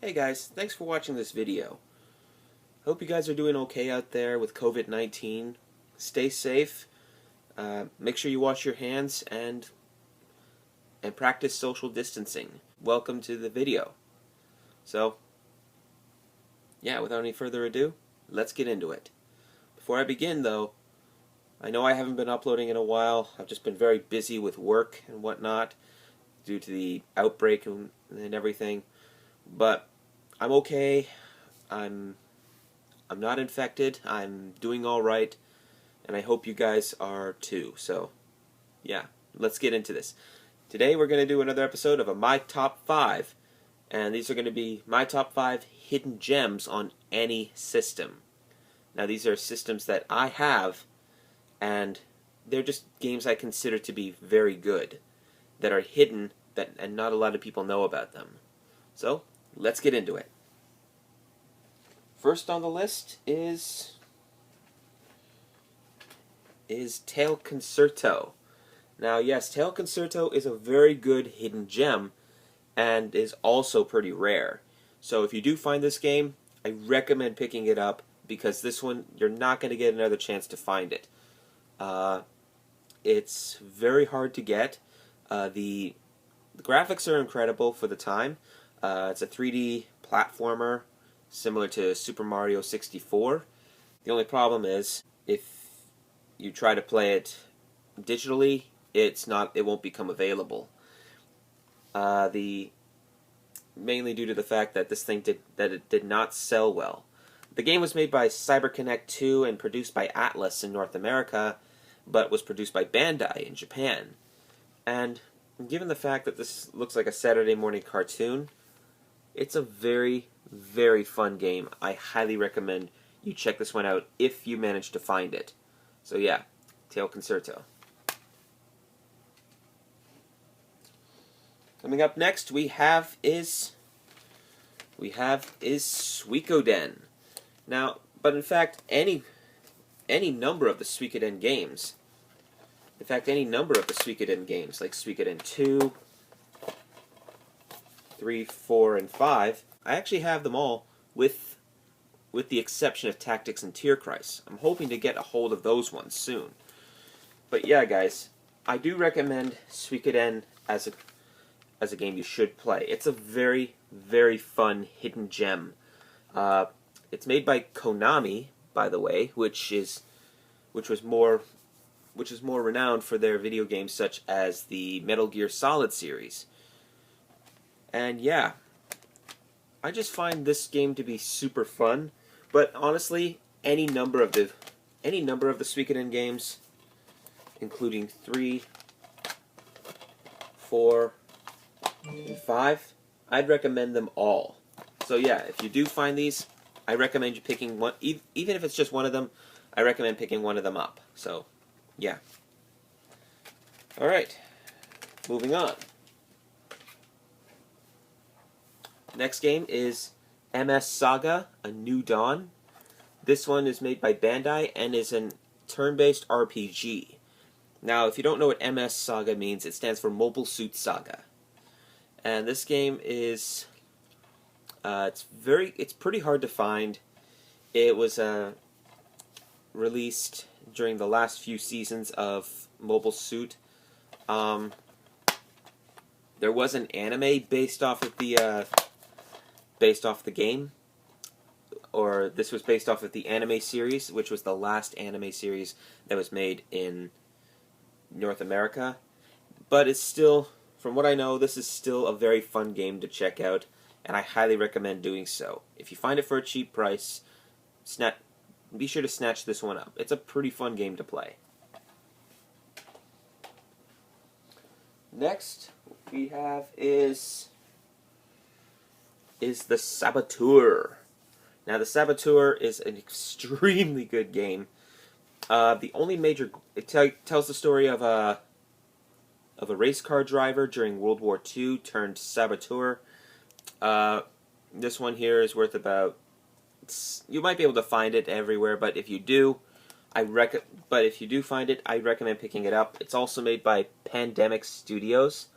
Hey guys, thanks for watching this video. Hope you guys are doing okay out there with COVID-19. Stay safe, make sure you wash your hands, and practice social distancing. Welcome to the video. So, yeah, without any further ado, let's get into it. Before I begin though, I know I haven't been uploading in a while. I've just been very busy with work and whatnot due to the outbreak and everything. But I'm okay. I'm not infected. I'm doing all right, and I hope you guys are too. So, yeah, let's get into this. Today we're going to do another episode of My Top 5, and these are going to be my top 5 hidden gems on any system. Now, these are systems that I have, and they're just games I consider to be very good, that are hidden, and not a lot of people know about them. So, let's get into it. First on the list is Tail Concerto. Now, yes, Tail Concerto is a very good hidden gem and is also pretty rare. So if you do find this game, I recommend picking it up because this one, you're not going to get another chance to find it. It's very hard to get. The graphics are incredible for the time. It's a 3D platformer similar to Super Mario 64. The only problem is if you try to play it digitally, it won't become available. Mainly due to the fact that it did not sell well. The game was made by CyberConnect 2 and produced by Atlas in North America, but was produced by Bandai in Japan. And given the fact that this looks like a Saturday morning cartoon, it's a very, very fun game. I highly recommend you check this one out if you manage to find it. So yeah, Tail Concerto. Coming up next, we have Suikoden. Now, but in fact, any number of the Suikoden games. In fact, any number of the Suikoden games, like Suikoden 2, 3, 4, and 5, I actually have them all with the exception of Tactics and Tierkreis. I'm hoping to get a hold of those ones soon. But yeah, guys, I do recommend Suikoden as a game you should play. It's a very, very fun hidden gem. It's made by Konami, by the way, which is more renowned for their video games such as the Metal Gear Solid series. And yeah, I just find this game to be super fun. But honestly, any number of the Suikoden games, including 3, 4, and 5, I'd recommend them all. So yeah, if you do find these, I recommend you picking one. Even if it's just one of them, I recommend picking one of them up. So yeah. All right, moving on. Next game is MS Saga: A New Dawn. This one is made by Bandai and is a turn-based RPG. Now, if you don't know what MS Saga means, it stands for Mobile Suit Saga. And this game is it's pretty hard to find. It was released during the last few seasons of Mobile Suit. There was an anime based off of the game, or this was based off of the anime series, which was the last anime series that was made in North America. But it's still, from what I know, this is still a very fun game to check out, and I highly recommend doing so. If you find it for a cheap price, be sure to snatch this one up. It's a pretty fun game to play. Next we have is the Saboteur. Now, the Saboteur is an extremely good game. The only it tells the story of a race car driver during World War II turned saboteur. This one here is worth about. You might be able to find it everywhere, but if you do, find it, I recommend picking it up. It's also made by Pandemic Studios,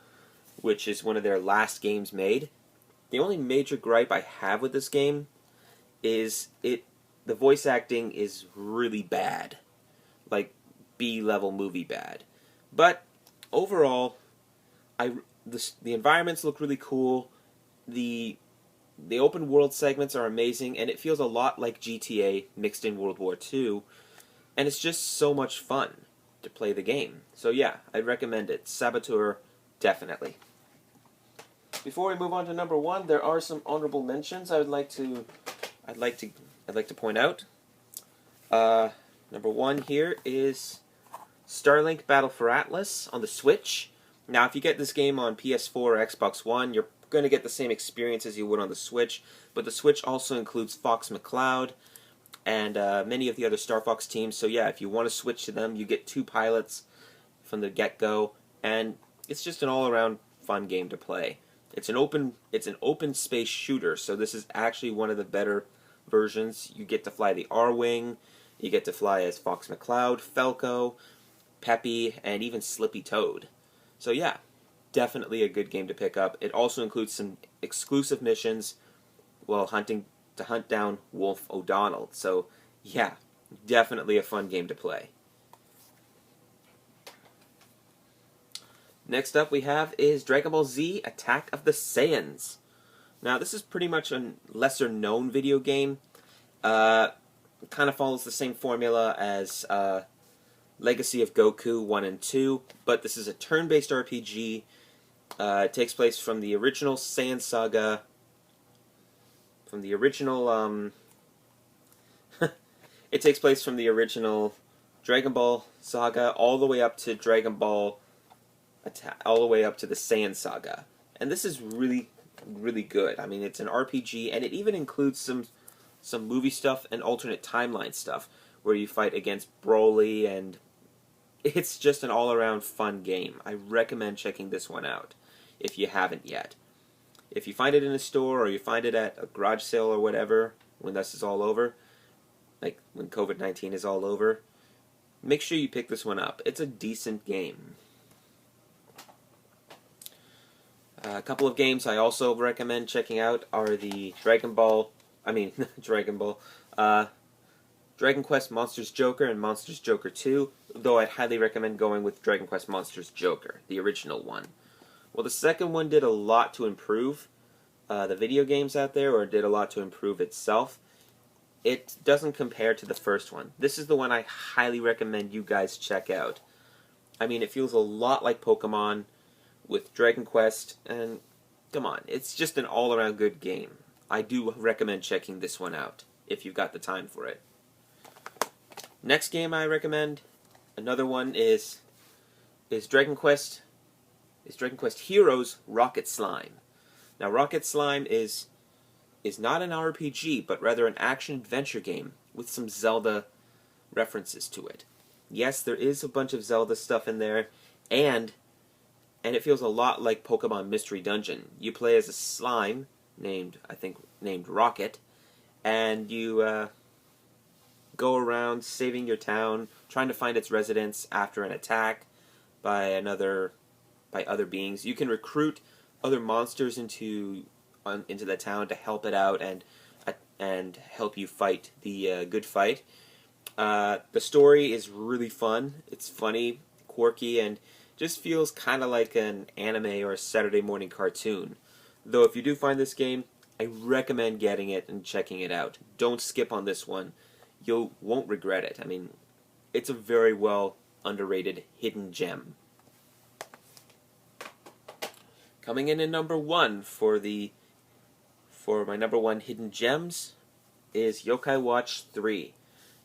which is one of their last games made. The only major gripe I have with this game is the voice acting is really bad. Like B-level movie bad. But overall, the environments look really cool. The open world segments are amazing, and it feels a lot like GTA mixed in World War II, and it's just so much fun to play the game. So yeah, I'd recommend it. Saboteur, definitely. Before we move on to number one, there are some honorable mentions I'd like to point out. Number one here is Starlink Battle for Atlas on the Switch. Now, if you get this game on PS4 or Xbox One, you're going to get the same experience as you would on the Switch, but the Switch also includes Fox McCloud and many of the other Star Fox teams. So yeah, if you want to switch to them, you get 2 pilots from the get-go, and it's just an all-around fun game to play. It's an open space shooter, so this is actually one of the better versions. You get to fly the R-Wing, you get to fly as Fox McCloud, Falco, Peppy, and even Slippy Toad. So yeah, definitely a good game to pick up. It also includes some exclusive missions while hunting to hunt down Wolf O'Donnell. So yeah, definitely a fun game to play. Next up we have is Dragon Ball Z Attack of the Saiyans. Now this is pretty much a lesser known video game. It kind of follows the same formula as Legacy of Goku 1 and 2, but this is a turn-based RPG. It takes place from the original Saiyan Saga, from the original, it takes place from the original Dragon Ball Saga all the way up to Dragon Ball all the way up to the Saiyan Saga. And this is really, really good. I mean, it's an RPG, and it even includes some movie stuff and alternate timeline stuff, where you fight against Broly, and it's just an all-around fun game. I recommend checking this one out if you haven't yet. If you find it in a store, or you find it at a garage sale or whatever, when this is all over, like when COVID-19 is all over, make sure you pick this one up. It's a decent game. A couple of games I also recommend checking out are the Dragon Quest Monsters Joker and Monsters Joker 2, though I'd highly recommend going with Dragon Quest Monsters Joker, the original one. Well, the second one did a lot to improve the video games out there, or did a lot to improve itself. It doesn't compare to the first one. This is the one I highly recommend you guys check out. I mean, it feels a lot like Pokemon with Dragon Quest, and come on, it's just an all-around good game. I do recommend checking this one out if you've got the time for it. Next game I recommend, another one is Dragon Quest Heroes Rocket Slime. Now, Rocket Slime is not an RPG, but rather an action-adventure game with some Zelda references to it. Yes, there is a bunch of Zelda stuff in there, and it feels a lot like Pokemon Mystery Dungeon. You play as a slime named Rocket, and you go around saving your town, trying to find its residents after an attack by other beings. You can recruit other monsters into the town to help it out and help you fight the good fight. The story is really fun. It's funny, quirky, and just feels kind of like an anime or a Saturday morning cartoon. Though if you do find this game, I recommend getting it and checking it out. Don't skip on this one. You won't regret it. I mean, it's a very well underrated hidden gem. Coming in at number one for my number one hidden gems is Yokai Watch 3.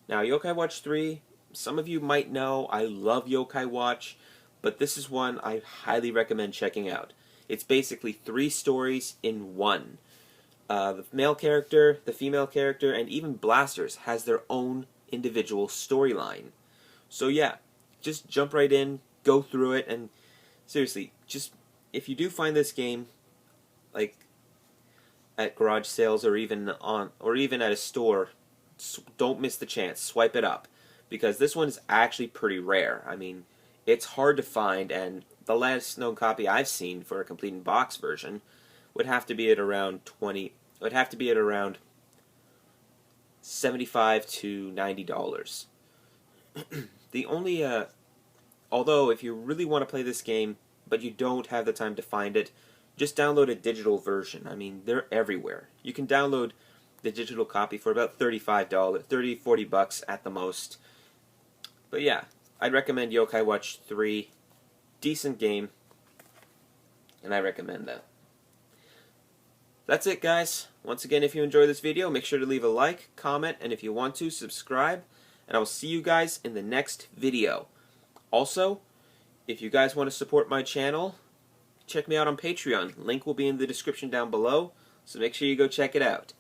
Now, Yokai Watch 3, some of you might know I love Yokai Watch, but this is one I highly recommend checking out. It's basically 3 stories in one. The male character, the female character, and even Blasters has their own individual storyline. So yeah, just jump right in, go through it, and seriously, just if you do find this game, like at garage sales or even at a store, don't miss the chance. Swipe it up, because this one is actually pretty rare. I mean, it's hard to find, and the last known copy I've seen for a complete in box version would have to be at around $75 to $90. The only although if you really want to play this game but you don't have the time to find it, just download a digital version. I mean, they're everywhere. You can download the digital copy for about $40 at the most. But yeah, I'd recommend Yokai Watch 3. Decent game, and I recommend that. That's it, guys. Once again, if you enjoyed this video, make sure to leave a like, comment, and if you want to, subscribe. And I will see you guys in the next video. Also, if you guys want to support my channel, check me out on Patreon. Link will be in the description down below, so make sure you go check it out.